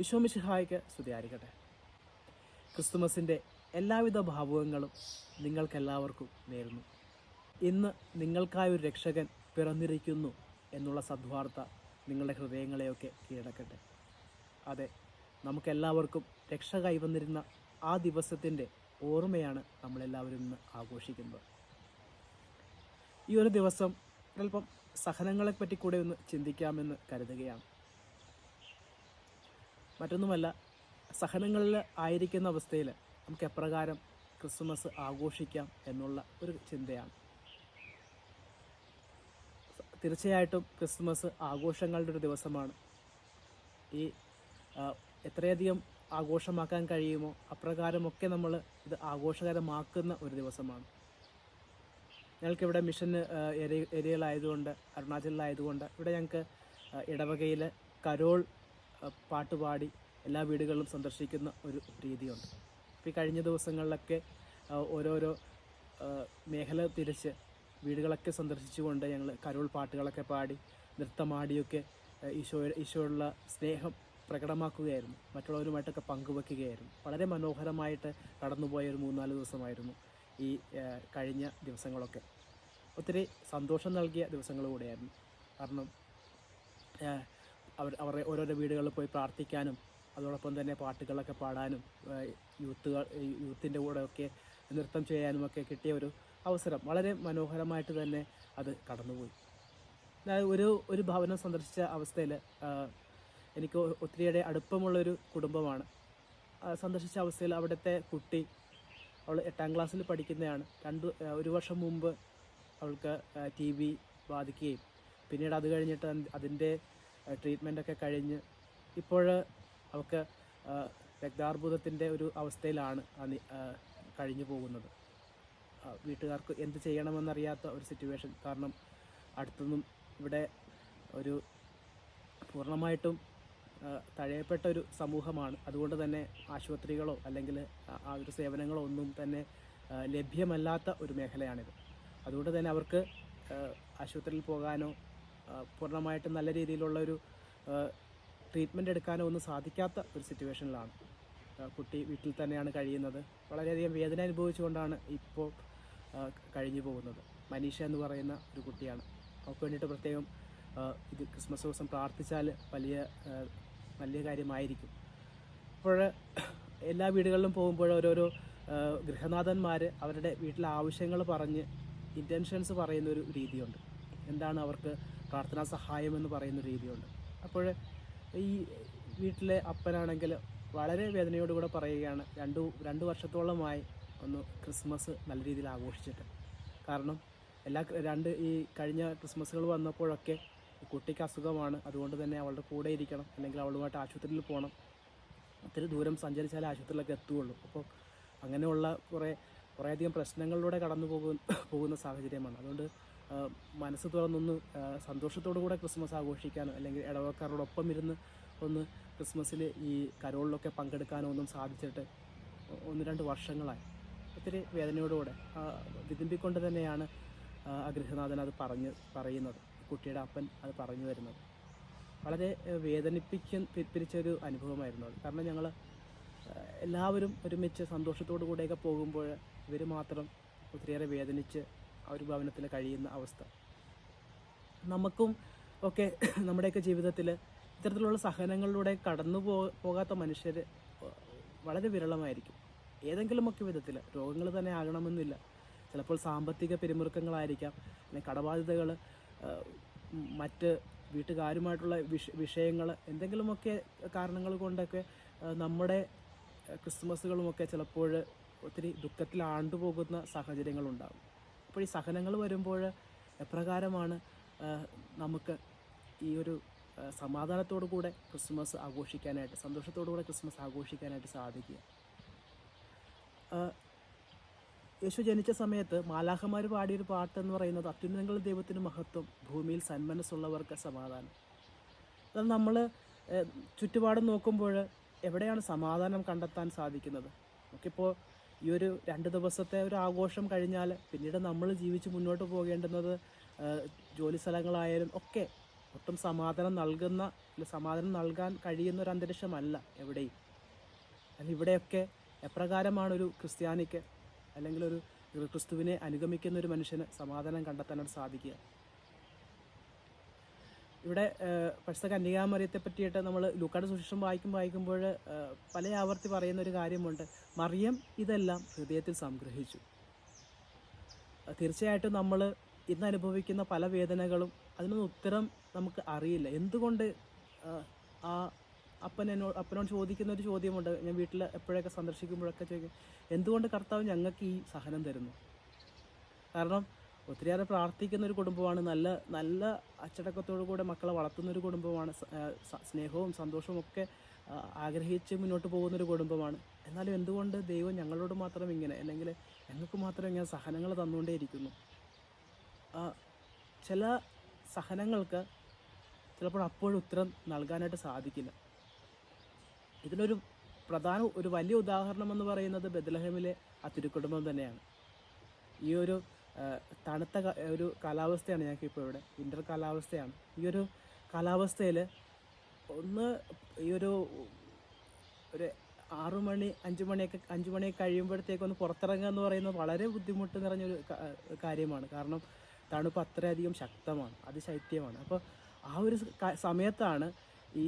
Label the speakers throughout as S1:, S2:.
S1: ഈശോ മിശിഹായ്ക്ക് സ്തുതിയായിരിക്കട്ടെ. ക്രിസ്തുമസിൻ്റെ എല്ലാവിധ ഭാവുകങ്ങളും നിങ്ങൾക്കെല്ലാവർക്കും നേരുന്നു. ഇന്ന് നിങ്ങൾക്കായൊരു രക്ഷകൻ പിറന്നിരിക്കുന്നു എന്നുള്ള സദ്വാർത്ത നിങ്ങളുടെ ഹൃദയങ്ങളെയൊക്കെ കീഴടക്കട്ടെ. അതെ, നമുക്കെല്ലാവർക്കും രക്ഷ കൈവന്നിരുന്ന ആ ദിവസത്തിൻ്റെ ഓർമ്മയാണ് നമ്മളെല്ലാവരും ഇന്ന് ആഘോഷിക്കുന്നത്. ഈ ഒരു ദിവസം അല്പം സഹനങ്ങളെപ്പറ്റി കൂടെ ഒന്ന് ചിന്തിക്കാമെന്ന് കരുതുകയാണ്. മറ്റൊന്നുമല്ല, സഹനങ്ങളിൽ ആയിരിക്കുന്ന അവസ്ഥയിൽ നമുക്ക് എപ്രകാരം ക്രിസ്മസ് ആഘോഷിക്കാം എന്നുള്ള ഒരു ചിന്തയാണ്. തീർച്ചയായിട്ടും ക്രിസ്മസ് ആഘോഷങ്ങളുടെ ഒരു ദിവസമാണ്. ഈ എത്രയധികം ആഘോഷമാക്കാൻ കഴിയുമോ അപ്രകാരമൊക്കെ നമ്മൾ ഇത് ആഘോഷകരമാക്കുന്ന ഒരു ദിവസമാണ്. ഞങ്ങൾക്കിവിടെ മിഷൻ ഏരിയയിലായതുകൊണ്ട്, അരുണാചലിലായതുകൊണ്ട് ഇവിടെ ഞങ്ങൾക്ക് ഇടവകയിൽ കരോൾ പാട്ടുപാടി എല്ലാ വീടുകളിലും സന്ദർശിക്കുന്ന ഒരു രീതിയുണ്ട്. അപ്പോൾ ഈ കഴിഞ്ഞ ദിവസങ്ങളിലൊക്കെ ഓരോരോ മേഖല തിരിച്ച് വീടുകളൊക്കെ സന്ദർശിച്ചുകൊണ്ട് ഞങ്ങൾ കരോൾ പാട്ടുകളൊക്കെ പാടി നൃത്തമാടിയൊക്കെ ഈശോയുള്ള സ്നേഹം പ്രകടമാക്കുകയായിരുന്നു. മറ്റുള്ളവരുമായിട്ടൊക്കെ പങ്കുവെക്കുകയായിരുന്നു. വളരെ മനോഹരമായിട്ട് കടന്നുപോയ ഒരു 3-4 ദിവസമായിരുന്നു ഈ കഴിഞ്ഞ ദിവസങ്ങളൊക്കെ. ഒത്തിരി സന്തോഷം നൽകിയ ദിവസങ്ങൾ കൂടെയായിരുന്നു. കാരണം അവരുടെ ഓരോരോ വീടുകളിൽ പോയി പ്രാർത്ഥിക്കാനും അതോടൊപ്പം തന്നെ പാട്ടുകളൊക്കെ പാടാനും യൂത്തിൻ്റെ കൂടെയൊക്കെ നൃത്തം ചെയ്യാനുമൊക്കെ കിട്ടിയ ഒരു അവസരം വളരെ മനോഹരമായിട്ട് തന്നെ അത് കടന്നുപോയി. ഒരു ഭവനം സന്ദർശിച്ച അവസ്ഥയിൽ എനിക്ക് ഒത്തിരിയേറെ അടുപ്പമുള്ളൊരു കുടുംബമാണ്. സന്ദർശിച്ച അവസ്ഥയിൽ അവിടുത്തെ കുട്ടി, അവൾ 8ാം ക്ലാസ്സിൽ പഠിക്കുന്നതാണ്. ഒരു വർഷം മുമ്പ് അവൾക്ക് TB ബാധിക്കുകയും പിന്നീട് അത് കഴിഞ്ഞിട്ട് അതിൻ്റെ ട്രീറ്റ്മെൻറ്റൊക്കെ കഴിഞ്ഞ് ഇപ്പോൾ അവൾക്ക് രക്താർബുദത്തിൻ്റെ ഒരു അവസ്ഥയിലാണ് കഴിഞ്ഞു പോകുന്നത്. വീട്ടുകാർക്ക് എന്ത് ചെയ്യണമെന്നറിയാത്ത ഒരു സിറ്റുവേഷൻ. കാരണം അടുത്തൊന്നും ഇവിടെ ഒരു പൂർണ്ണമായിട്ടും തഴയപ്പെട്ട ഒരു സമൂഹമാണ്. അതുകൊണ്ട് തന്നെ ആശുപത്രികളോ അല്ലെങ്കിൽ ആ ഒരു സേവനങ്ങളോ ഒന്നും തന്നെ ലഭ്യമല്ലാത്ത ഒരു മേഖലയാണിത്. അതുകൊണ്ട് തന്നെ അവർക്ക് ആശുപത്രിയിൽ പോകാനോ പൂർണ്ണമായിട്ടും നല്ല രീതിയിലുള്ള ഒരു ട്രീറ്റ്മെൻറ്റ് എടുക്കാനോ ഒന്നും സാധിക്കാത്ത ഒരു സിറ്റുവേഷനിലാണ് കുട്ടി. വീട്ടിൽ തന്നെയാണ് കഴിയുന്നത്. വളരെയധികം വേദന അനുഭവിച്ചുകൊണ്ടാണ് ഇപ്പോൾ കഴിഞ്ഞു പോകുന്നത്. മനീഷ എന്ന് പറയുന്ന ഒരു കുട്ടിയാണ്. അവർക്ക് വേണ്ടിയിട്ട് പ്രത്യേകം ഇത് ക്രിസ്മസ് ദിവസം പ്രാർത്ഥിച്ചാൽ വലിയ കാര്യമായിരിക്കും. അപ്പോൾ എല്ലാ വീടുകളിലും പോകുമ്പോൾ ഓരോരോ ഗൃഹനാഥന്മാർ അവരുടെ വീട്ടിലെ ആവശ്യങ്ങൾ പറഞ്ഞ് ഇൻറ്റൻഷൻസ് പറയുന്നൊരു രീതിയുണ്ട്. എന്താണ് അവർക്ക് പ്രാർത്ഥനാ സഹായമെന്ന് പറയുന്ന രീതിയുണ്ട്. അപ്പോൾ ഈ വീട്ടിലെ അപ്പനാണെങ്കിൽ വളരെ വേദനയോടുകൂടെ പറയുകയാണ്, രണ്ട് വർഷത്തോളമായി ഒന്ന് ക്രിസ്മസ് നല്ല രീതിയിൽ ആഘോഷിച്ചിട്ട്. കാരണം ഈ കഴിഞ്ഞ ക്രിസ്മസുകൾ വന്നപ്പോഴൊക്കെ കുട്ടിക്ക് അസുഖമാണ്. അതുകൊണ്ട് തന്നെ അവളുടെ കൂടെ ഇരിക്കണം, അല്ലെങ്കിൽ അവളുമായിട്ട് ആശുപത്രിയിൽ പോകണം. ഒത്തിരി ദൂരം സഞ്ചരിച്ചാലേ ആശുപത്രിയിലൊക്കെ എത്തുകയുള്ളൂ. അപ്പോൾ അങ്ങനെയുള്ള കുറേയധികം പ്രശ്നങ്ങളിലൂടെ കടന്നു പോകുന്ന സാഹചര്യമാണ്. അതുകൊണ്ട് മനസ്സ് തുറന്നൊന്ന് സന്തോഷത്തോടു കൂടെ ക്രിസ്മസ് ആഘോഷിക്കാനോ അല്ലെങ്കിൽ ഇടവക്കാരോടൊപ്പം ഇരുന്ന് ഒന്ന് ക്രിസ്മസിൽ ഈ കരോളിലൊക്കെ പങ്കെടുക്കാനോ ഒന്നും സാധിച്ചിട്ട് 1-2 വർഷങ്ങളായി. ഒത്തിരി വേദനയോടുകൂടെ വിതുമ്പിക്കൊണ്ട് തന്നെയാണ് ആ ഗൃഹനാഥൻ അത് പറയുന്നത്. കുട്ടിയുടെ അപ്പൻ അത് പറഞ്ഞു വരുന്നത് വളരെ പിരിച്ചൊരു അനുഭവമായിരുന്നു അത്. കാരണം ഞങ്ങൾ എല്ലാവരും ഒരുമിച്ച് സന്തോഷത്തോടു കൂടെയൊക്കെ പോകുമ്പോൾ ഇവർ മാത്രം ഒത്തിരിയേറെ വേദനിച്ച് ആ ഒരു ഭവനത്തിൽ കഴിയുന്ന അവസ്ഥ. നമുക്കും ഒക്കെ നമ്മുടെയൊക്കെ ജീവിതത്തിൽ ഇത്തരത്തിലുള്ള സഹനങ്ങളിലൂടെ കടന്നു പോകാത്ത മനുഷ്യർ വളരെ വിരളമായിരിക്കും. ഏതെങ്കിലുമൊക്കെ വിധത്തിൽ രോഗങ്ങൾ തന്നെ ആകണമെന്നില്ല. ചിലപ്പോൾ സാമ്പത്തിക പിരിമുറുക്കങ്ങളായിരിക്കാം, അല്ലെങ്കിൽ കടബാധ്യതകൾ, മറ്റ് വീട്ടുകാരുമായിട്ടുള്ള വിഷയങ്ങൾ, എന്തെങ്കിലുമൊക്കെ കാരണങ്ങൾ കൊണ്ടൊക്കെ നമ്മുടെ ക്രിസ്മസുകളുമൊക്കെ ചിലപ്പോൾ ഒത്തിരി ദുഃഖത്തിൽ ആണ്ടുപോകുന്ന സാഹചര്യങ്ങളുണ്ടാകും. അപ്പോൾ ഈ സഹനങ്ങൾ വരുമ്പോൾ എപ്രകാരമാണ് നമുക്ക് ഈ ഒരു സമാധാനത്തോടു കൂടെ ക്രിസ്മസ് ആഘോഷിക്കാനായിട്ട്, സന്തോഷത്തോടു കൂടെ ക്രിസ്മസ് ആഘോഷിക്കാനായിട്ട് സാധിക്കുക? യേശു ജനിച്ച സമയത്ത് മാലാഖമാർ പാടിയൊരു പാട്ടെന്ന് പറയുന്നത്, അത്യുന്നതങ്ങളിൽ ദൈവത്തിന് മഹത്വം, ഭൂമിയിൽ സന്മനസ്സുള്ളവർക്ക് സമാധാനം. അത് നമ്മൾ ചുറ്റുപാടും നോക്കുമ്പോൾ എവിടെയാണ് സമാധാനം കണ്ടെത്താൻ സാധിക്കുന്നത്? നമുക്കിപ്പോൾ ഈ ഒരു 2 ദിവസത്തെ ഒരു ആഘോഷം കഴിഞ്ഞാൽ പിന്നീട് നമ്മൾ ജീവിച്ച് മുന്നോട്ട് പോകേണ്ടുന്നത് ജോലി സ്ഥലങ്ങളായാലും ഒക്കെ ഒട്ടും സമാധാനം നൽകാൻ കഴിയുന്ന ഒരു അന്തരീക്ഷമല്ല എവിടെയും. അല്ല ഇവിടെയൊക്കെ എപ്രകാരമാണ് ഒരു ക്രിസ്ത്യാനിക്ക് അല്ലെങ്കിൽ ഒരു ക്രിസ്തുവിനെ അനുഗമിക്കുന്ന ഒരു മനുഷ്യന് സമാധാനം കണ്ടെത്താനായിട്ട് സാധിക്കുക? ഇവിടെ പരിശുദ്ധ കന്യകാമറിയത്തെ പറ്റിയിട്ട് നമ്മൾ ലൂക്കായുടെ സുവിശേഷം വായിക്കുമ്പോൾ പല ആവർത്തി പറയുന്ന ഒരു കാര്യമുണ്ട്. മറിയം ഇതെല്ലാം ഹൃദയത്തിൽ സംഗ്രഹിച്ചു. തീർച്ചയായിട്ടും നമ്മൾ ഇന്ന് അനുഭവിക്കുന്ന പല വേദനകളും അതിനൊന്നും ഉത്തരം നമുക്ക് അറിയില്ല. എന്തുകൊണ്ട് ആ അപ്പനോട് ചോദിക്കുന്ന ഒരു ചോദ്യമുണ്ട്. ഞാൻ വീട്ടിൽ എപ്പോഴൊക്കെ സന്ദർശിക്കുമ്പോഴൊക്കെ ചോദിക്കും, എന്തുകൊണ്ട് കർത്താവ് ഞങ്ങൾക്ക് ഈ സഹനം തരുന്നു? കാരണം ഒത്തിരിയേറെ പ്രാർത്ഥിക്കുന്ന ഒരു കുടുംബമാണ്, നല്ല അച്ചടക്കത്തോടു കൂടെ മക്കളെ വളർത്തുന്നൊരു കുടുംബമാണ്, സ്നേഹവും സന്തോഷവും ഒക്കെ ആഗ്രഹിച്ച് മുന്നോട്ട് പോകുന്നൊരു കുടുംബമാണ്. എന്നാലും എന്തുകൊണ്ട് ദൈവം ഞങ്ങളോട് മാത്രം ഇങ്ങനെ, അല്ലെങ്കിൽ ഞങ്ങൾക്ക് മാത്രം ഇങ്ങനെ സഹനങ്ങൾ തന്നുകൊണ്ടേയിരിക്കുന്നു? ചില സഹനങ്ങൾക്ക് ചിലപ്പോൾ അപ്പോഴും ഉത്തരം നൽകാനായിട്ട് സാധിക്കില്ല. ഇതിനൊരു ഒരു വലിയ ഉദാഹരണം എന്ന് പറയുന്നത് ബെത്ലഹേമിലെ ആ തിരുക്കുടുംബം തന്നെയാണ്. ഈ ഒരു തണുത്ത ഒരു കാലാവസ്ഥയാണ് ഞങ്ങൾക്കിപ്പോൾ ഇവിടെ, വിൻ്റർ കാലാവസ്ഥയാണ്. ഈ ഒരു കാലാവസ്ഥയിൽ ഈ ഒരു 6 മണി 5 മണിയൊക്കെ കഴിയുമ്പോഴത്തേക്കൊന്ന് പുറത്തിറങ്ങുക എന്ന് പറയുന്നത് വളരെ ബുദ്ധിമുട്ട് നിറഞ്ഞൊരു കാര്യമാണ്. കാരണം തണുപ്പ് അത്രയധികം ശക്തമാണ്, അതിശൈത്യമാണ്. അപ്പോൾ ആ ഒരു സമയത്താണ് ഈ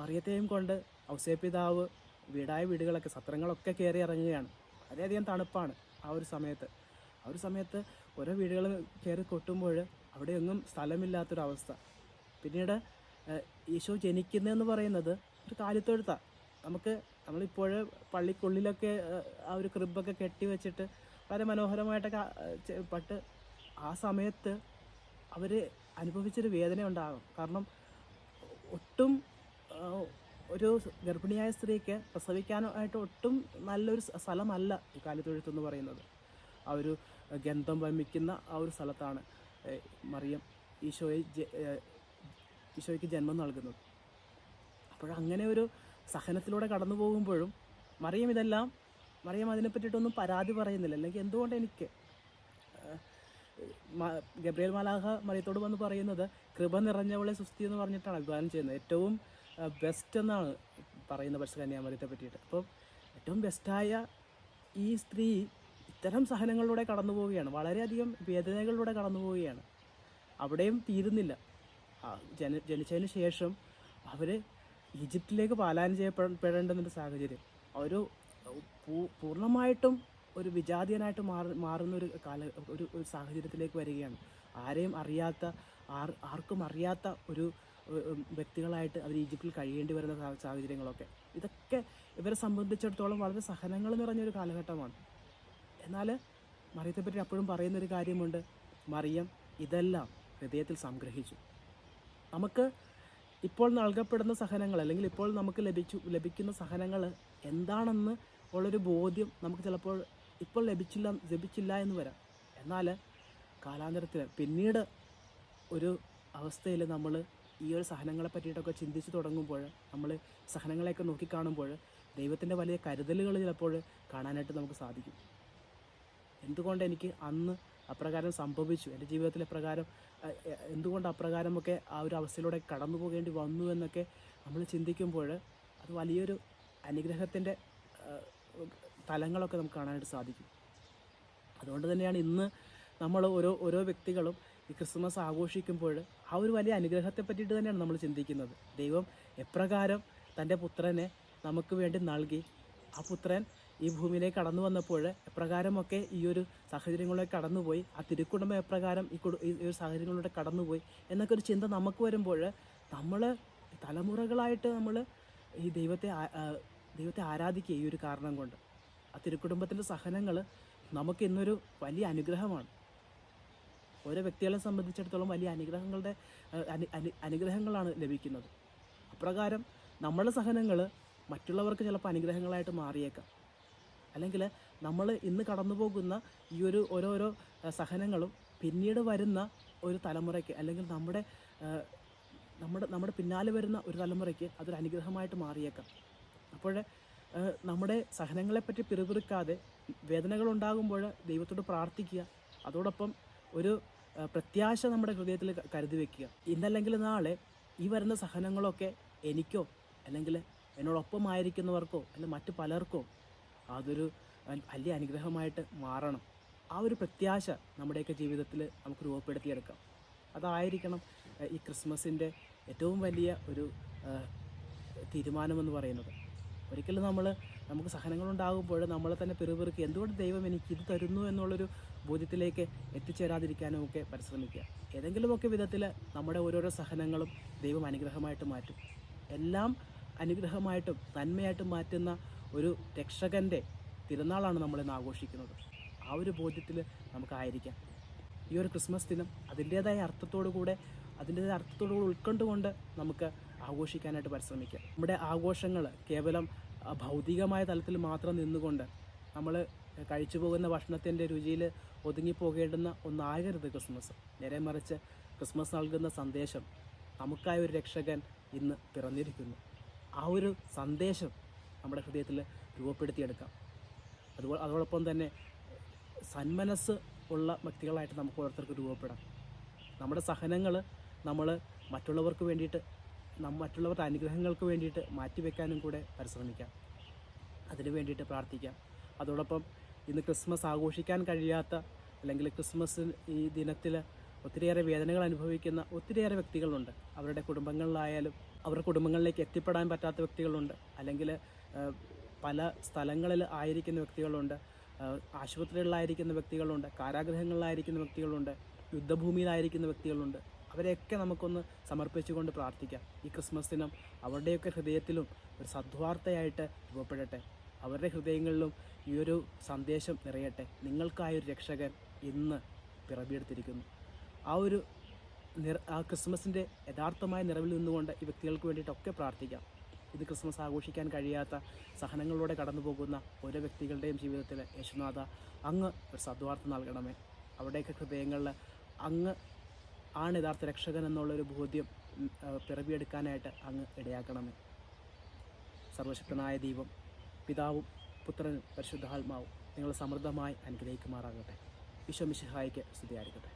S1: മറിയത്തെയും കൊണ്ട് ഔസേപ്പിതാവ് വീടുകളൊക്കെ സത്രങ്ങളൊക്കെ കയറി ഇറങ്ങുകയാണ്. വളരെയധികം തണുപ്പാണ് ആ ഒരു സമയത്ത് ഓരോ വീടുകൾ കയറി കൊട്ടുമ്പോൾ അവിടെ എങ്ങും സ്ഥലമില്ലാത്തൊരവസ്ഥ. പിന്നീട് ഈശോ ജനിക്കുന്നതെന്ന് പറയുന്നത് ഒരു കാലിത്തൊഴുത്താണ്. നമ്മളിപ്പോൾ പള്ളിക്കുള്ളിലൊക്കെ ആ ഒരു ക്രിബൊക്കെ കെട്ടി വെച്ചിട്ട് വളരെ മനോഹരമായിട്ടൊക്കെ ആ സമയത്ത് അവർ അനുഭവിച്ചൊരു വേദന ഉണ്ടാകും. കാരണം ഒട്ടും ഒരു ഗർഭിണിയായ സ്ത്രീക്ക് പ്രസവിക്കാനായിട്ട് ഒട്ടും നല്ലൊരു സ്ഥലമല്ല ഈ കാലിത്തൊഴുത്തെന്ന് പറയുന്നത്. ആ ഒരു ഗന്ധം വമിക്കുന്ന ആ ഒരു സ്ഥലത്താണ് മറിയം ഈശോയ്ക്ക് ജന്മം നൽകുന്നത്. അപ്പോഴങ്ങനെ ഒരു സഹനത്തിലൂടെ കടന്നു പോകുമ്പോഴും മറിയം അതിനെപ്പറ്റിയിട്ടൊന്നും പരാതി പറയുന്നില്ല. അല്ലെങ്കിൽ എന്തുകൊണ്ട് എനിക്ക് ഗബ്രിയേൽ മാലാഖ മറിയത്തോട് വന്ന് പറയുന്നത് കൃപ നിറഞ്ഞവളെ സുസ്തി എന്ന് പറഞ്ഞിട്ടാണ് അഭിവാദനം ചെയ്യുന്നത്. ഏറ്റവും ബെസ്റ്റ് എന്നാണ് പറയുന്നത് പരിശുദ്ധ കന്യാമറിയത്തെ പറ്റിയിട്ട്. അപ്പം ഏറ്റവും ബെസ്റ്റായ ഈ സ്ത്രീ ഇത്തരം സഹനങ്ങളിലൂടെ കടന്നു പോവുകയാണ്, വളരെയധികം വേദനകളിലൂടെ കടന്നു പോവുകയാണ്. അവിടെയും തീരുന്നില്ല. ജനിച്ചതിന് ശേഷം അവർ ഈജിപ്തിലേക്ക് പലായനം ചെയ്യപ്പെടേണ്ടുന്നൊരു സാഹചര്യം. ഒരു പൂർണ്ണമായിട്ടും ഒരു വിജാതീയനായിട്ട് മാറുന്ന ഒരു സാഹചര്യത്തിലേക്ക് വരികയാണ്. ആർക്കും അറിയാത്ത ഒരു വ്യക്തികളായിട്ട് അവർ ഈജിപ്തിൽ കഴിയേണ്ടി വരുന്ന സാഹചര്യങ്ങളൊക്കെ. ഇതൊക്കെ ഇവരെ സംബന്ധിച്ചിടത്തോളം വളരെ സഹനങ്ങൾ നിറഞ്ഞൊരു കാലഘട്ടമാണ്. എന്നാൽ മറിയത്തെപ്പറ്റി അപ്പോഴും പറയുന്നൊരു കാര്യമുണ്ട്, മറിയം ഇതെല്ലാം ഹൃദയത്തിൽ സംഗ്രഹിച്ചു. നമുക്ക് ഇപ്പോൾ നൽകപ്പെടുന്ന സഹനങ്ങൾ, അല്ലെങ്കിൽ ഇപ്പോൾ നമുക്ക് ലഭിക്കുന്ന സഹനങ്ങൾ എന്താണെന്ന് ഉള്ളൊരു ബോധ്യം നമുക്ക് ചിലപ്പോൾ ഇപ്പോൾ ലഭിച്ചില്ല എന്ന് വരാം. എന്നാൽ കാലാന്തരത്തിൽ പിന്നീട് ഒരു അവസ്ഥയിൽ നമ്മൾ ഈ ഒരു സഹനങ്ങളെ പറ്റിയിട്ടൊക്കെ ചിന്തിച്ച് തുടങ്ങുമ്പോൾ, നമ്മൾ സഹനങ്ങളെയൊക്കെ നോക്കിക്കാണുമ്പോൾ ദൈവത്തിൻ്റെ വലിയ കരുതലുകൾ ചിലപ്പോൾ കാണാനായിട്ട് നമുക്ക് സാധിക്കും. എന്തുകൊണ്ട് എനിക്ക് അന്ന് അപ്രകാരം സംഭവിച്ചു, എൻ്റെ ജീവിതത്തിൽ എന്തുകൊണ്ട് അപ്രകാരമൊക്കെ ആ ഒരു അവസ്ഥയിലൂടെ കടന്നു പോകേണ്ടി വന്നു എന്നൊക്കെ നമ്മൾ ചിന്തിക്കുമ്പോൾ അത് വലിയൊരു അനുഗ്രഹത്തിൻ്റെ തലങ്ങളൊക്കെ നമുക്ക് കാണാനായിട്ട് സാധിക്കും. അതുകൊണ്ട് തന്നെയാണ് ഇന്ന് നമ്മൾ ഓരോ വ്യക്തികളും ഈ ക്രിസ്മസ് ആഘോഷിക്കുമ്പോൾ ആ ഒരു വലിയ അനുഗ്രഹത്തെ പറ്റിയിട്ട് തന്നെയാണ് നമ്മൾ ചിന്തിക്കുന്നത്. ദൈവം എപ്രകാരം തൻ്റെ പുത്രനെ നമുക്ക് വേണ്ടി നൽകി, ആ പുത്രൻ ഈ ഭൂമിയിലേക്ക് കടന്നു വന്നപ്പോൾ എപ്രകാരമൊക്കെ ഈ ഒരു സാഹചര്യങ്ങളിലേക്ക് കടന്നുപോയി, ആ തിരുക്കുടുംബം എപ്രകാരം ഈ ഒരു സാഹചര്യങ്ങളിലൂടെ കടന്നുപോയി എന്നൊക്കെ ഒരു ചിന്ത നമുക്ക് വരുമ്പോൾ നമ്മൾ തലമുറകളായിട്ട് നമ്മൾ ഈ ദൈവത്തെ ആരാധിക്കുക. ഈ ഒരു കാരണം കൊണ്ട് ആ തിരുക്കുടുംബത്തിൻ്റെ സഹനങ്ങൾ നമുക്ക് ഇന്നൊരു വലിയ അനുഗ്രഹമാണ്. ഓരോ വ്യക്തികളെ സംബന്ധിച്ചിടത്തോളം വലിയ അനുഗ്രഹങ്ങളാണ് ലഭിക്കുന്നത്. അപ്രകാരം നമ്മളുടെ സഹനങ്ങൾ മറ്റുള്ളവർക്ക് ചിലപ്പോൾ അനുഗ്രഹങ്ങളായിട്ട് മാറിയേക്കാം. അല്ലെങ്കിൽ നമ്മൾ ഇന്ന് കടന്നു പോകുന്ന ഈ ഓരോരോ സഹനങ്ങളും പിന്നീട് വരുന്ന ഒരു തലമുറയ്ക്ക്, അല്ലെങ്കിൽ നമ്മുടെ പിന്നാലെ വരുന്ന ഒരു തലമുറയ്ക്ക് അതൊരു അനുഗ്രഹമായിട്ട് മാറിയേക്കാം. അപ്പോൾ നമ്മുടെ സഹനങ്ങളെപ്പറ്റി പിറുപിറുക്കാതെ വേദനകളുണ്ടാകുമ്പോൾ ദൈവത്തോട് പ്രാർത്ഥിക്കുക. അതോടൊപ്പം ഒരു പ്രത്യാശ നമ്മുടെ ഹൃദയത്തിൽ കരുതി വെക്കുക. ഇന്നല്ലെങ്കിൽ നാളെ ഈ വരുന്ന സഹനങ്ങളൊക്കെ എനിക്കോ അല്ലെങ്കിൽ എന്നോടൊപ്പമായിരിക്കുന്നവർക്കോ അല്ലെങ്കിൽ മറ്റു പലർക്കോ അതൊരു വലിയ അനുഗ്രഹമായിട്ട് മാറണം. ആ ഒരു പ്രത്യാശ നമ്മുടെയൊക്കെ ജീവിതത്തിൽ നമുക്ക് രൂപപ്പെടുത്തിയെടുക്കാം. അതായിരിക്കണം ഈ ക്രിസ്മസിൻ്റെ ഏറ്റവും വലിയ ഒരു തീരുമാനമെന്ന് പറയുന്നത്. ഒരിക്കലും നമുക്ക് സഹനങ്ങളുണ്ടാകുമ്പോൾ നമ്മളെ തന്നെ പിറുപിറുക്കി എന്തുകൊണ്ട് ദൈവം എനിക്ക് ഇത് തരുന്നു എന്നുള്ളൊരു ബോധ്യത്തിലേക്ക് എത്തിച്ചേരാതിരിക്കാനും ഒക്കെ പരിശ്രമിക്കുക. ഏതെങ്കിലുമൊക്കെ വിധത്തിൽ നമ്മുടെ ഓരോരോ സഹനങ്ങളും ദൈവം അനുഗ്രഹമായിട്ട് മാറ്റും. എല്ലാം അനുഗ്രഹമായിട്ടും നന്മയായിട്ടും മാറ്റുന്ന ഒരു രക്ഷകൻ്റെ തിരുനാളാണ് നമ്മളിന്ന് ആഘോഷിക്കുന്നത്. ആ ഒരു ബോധ്യത്തിൽ നമുക്കായിരിക്കാം. ഈ ഒരു ക്രിസ്മസ് ദിനം അതിൻ്റേതായ അർത്ഥത്തോടു കൂടെ ഉൾക്കൊണ്ടുകൊണ്ട് നമുക്ക് ആഘോഷിക്കാനായിട്ട് പരിശ്രമിക്കാം. നമ്മുടെ ആഘോഷങ്ങൾ കേവലം ഭൗതികമായ തലത്തിൽ മാത്രം നിന്നുകൊണ്ട് നമ്മൾ കഴിച്ചു പോകുന്ന ഭക്ഷണത്തിൻ്റെ രുചിയിൽ ഒതുങ്ങിപ്പോകേണ്ടുന്ന ഒന്നാകരുത് ക്രിസ്മസ്. നേരെ മറിച്ച് ക്രിസ്മസ് നൽകുന്ന സന്ദേശം നമുക്കായ ഒരു രക്ഷകൻ ഇന്ന് പിറന്നിരിക്കുന്നു. ആ ഒരു സന്ദേശം നമ്മുടെ ഹൃദയത്തിൽ രൂപപ്പെടുത്തിയെടുക്കാം. അതോടൊപ്പം തന്നെ സന്മനസ്സ് ഉള്ള വ്യക്തികളായിട്ട് നമുക്ക് ഓരോരുത്തർക്ക് രൂപപ്പെടാം. നമ്മുടെ സഹനങ്ങൾ നമ്മൾ മറ്റുള്ളവർക്ക് വേണ്ടിയിട്ട് മറ്റുള്ളവരുടെ അനുഗ്രഹങ്ങൾക്ക് വേണ്ടിയിട്ട് മാറ്റിവെക്കാനും കൂടെ പരിശ്രമിക്കാം. അതിനു വേണ്ടിയിട്ട് പ്രാർത്ഥിക്കാം. അതോടൊപ്പം ഇന്ന് ക്രിസ്മസ് ആഘോഷിക്കാൻ കഴിയാത്ത അല്ലെങ്കിൽ ക്രിസ്മസ് ഈ ദിനത്തിൽ ഒത്തിരിയേറെ വേദനകൾ അനുഭവിക്കുന്ന ഒത്തിരിയേറെ വ്യക്തികളുണ്ട്. അവരുടെ കുടുംബങ്ങളിലായാലും അവരുടെ കുടുംബങ്ങളിലേക്ക് എത്തിപ്പെടാൻ പറ്റാത്ത വ്യക്തികളുണ്ട്. അല്ലെങ്കിൽ പല സ്ഥലങ്ങളിൽ ആയിരിക്കുന്ന വ്യക്തികളുണ്ട്, ആശുപത്രികളിലായിരിക്കുന്ന വ്യക്തികളുണ്ട്, കാരാഗൃഹങ്ങളിലായിരിക്കുന്ന വ്യക്തികളുണ്ട്, യുദ്ധഭൂമിയിലായിരിക്കുന്ന വ്യക്തികളുണ്ട്. അവരെയൊക്കെ നമുക്കൊന്ന് സമർപ്പിച്ചുകൊണ്ട് പ്രാർത്ഥിക്കാം. ഈ ക്രിസ്മസ് ദിനം അവരുടെയൊക്കെ ഹൃദയത്തിലും ഒരു സദ്വാർത്തയായിട്ട് രൂപപ്പെടട്ടെ. അവരുടെ ഹൃദയങ്ങളിലും ഈ ഒരു സന്ദേശം നിറയട്ടെ. നിങ്ങൾക്കായൊരു രക്ഷകൻ ഇന്ന് പിറവിയെടുത്തിരിക്കുന്നു. ആ ക്രിസ്മസിൻ്റെ യഥാർത്ഥമായ നിറവിൽ നിന്നുകൊണ്ട് ഈ വ്യക്തികൾക്ക് വേണ്ടിയിട്ടൊക്കെ പ്രാർത്ഥിക്കാം. ഇത് ക്രിസ്മസ് ആഘോഷിക്കാൻ കഴിയാത്ത സഹനങ്ങളിലൂടെ കടന്നു പോകുന്ന ഓരോ വ്യക്തികളുടെയും ജീവിതത്തിൽ യേശുനാഥ അങ്ങ് ഒരു സദ്വാർത്ത നൽകണമേ. അവിടെയൊക്കെ ഹൃദയങ്ങളിൽ അങ്ങ് ആണ് യഥാർത്ഥ രക്ഷകൻ എന്നുള്ളൊരു ബോധ്യം പിറവിയെടുക്കാനായിട്ട് അങ്ങ് ഇടയാക്കണമേ. സർവശക്തനായ ദൈവം, പിതാവും പുത്രനും പരിശുദ്ധാത്മാവും നിങ്ങൾ സമൃദ്ധമായി അനുഗ്രഹിക്കുമാറാകട്ടെ. ഈശോ മിശിഹായ്ക്ക് സ്തുതിയായിരിക്കട്ടെ.